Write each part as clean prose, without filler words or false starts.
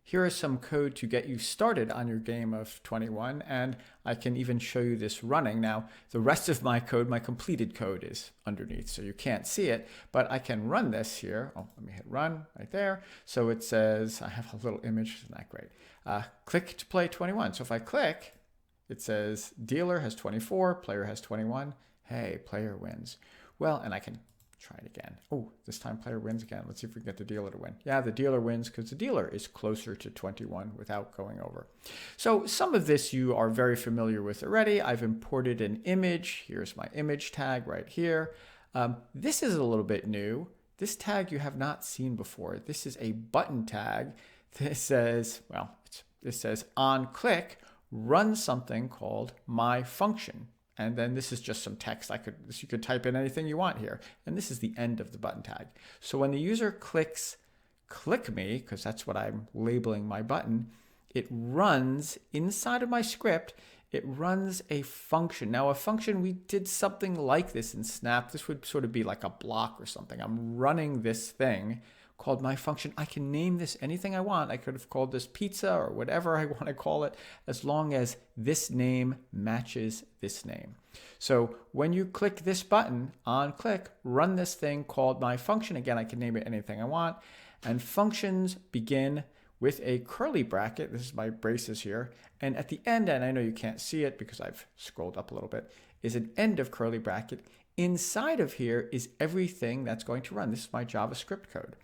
Here is some code to get you started on your game of 21, and I can even show you this running. Now, the rest of my code, my completed code, is underneath, so you can't see it, but I can run this here. Oh, let me hit run right there. So it says, I have a little image, isn't that great? Click to play 21. So if I click, it says dealer has 24, player has 21. Hey, player wins. Well, and I can try it again. Oh, this time player wins again. Let's see if we can get the dealer to win. Yeah, the dealer wins because the dealer is closer to 21 without going over. So some of this you are very familiar with already. I've imported an image. Here's my image tag right here. This is a little bit new. This tag you have not seen before. This is a button tag. This says, well, this says on click, run something called my function. And then this is just some text. You could type in anything you want here. And this is the end of the button tag. So when the user clicks click me, because that's what I'm labeling my button, it runs inside of my script, it runs a function. Now a function, we did something like this in Snap. This would sort of be like a block or something. I'm running this thing called my function. I can name this anything I want. I could have called this pizza or whatever I want to call it, as long as this name matches this name. So when you click this button, on click, run this thing called my function. Again, I can name it anything I want. And functions begin with a curly bracket. This is my braces here. And at the end, and I know you can't see it because I've scrolled up a little bit, is an end of curly bracket. Inside of here is everything that's going to run. This is my JavaScript code.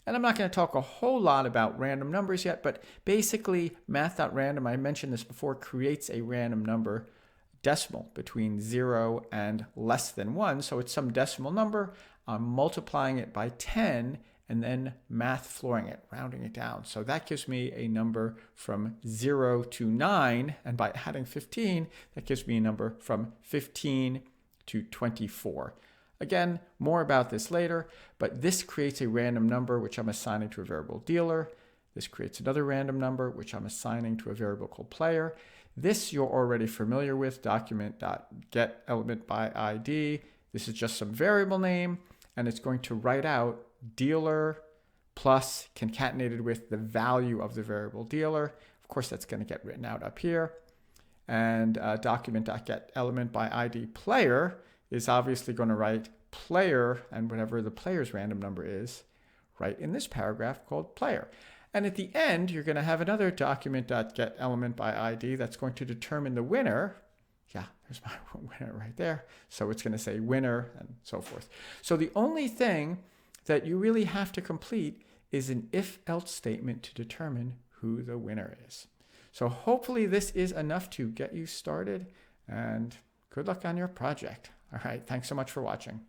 And I'm not going to talk a whole lot about random numbers yet, but basically math.random, I mentioned this before, creates a random number decimal between 0 and less than 1. So it's some decimal number. I'm multiplying it by 10 and then math flooring it, rounding it down. So that gives me a number from 0 to 9. And by adding 15, that gives me a number from 15 to 24. Again, more about this later, but this creates a random number which I'm assigning to a variable dealer. This creates another random number which I'm assigning to a variable called player. This you're already familiar with, document.getElementById. This is just some variable name, and it's going to write out dealer plus concatenated with the value of the variable dealer. Of course, that's going to get written out up here. And document.getElementById player is obviously going to write player and whatever the player's random number is right in this paragraph called player. And at the end, you're going to have another document.getElementById that's going to determine the winner. Yeah, there's my winner right there. So it's going to say winner and so forth. So the only thing that you really have to complete is an if-else statement to determine who the winner is. So hopefully this is enough to get you started, and good luck on your project. All right, thanks so much for watching.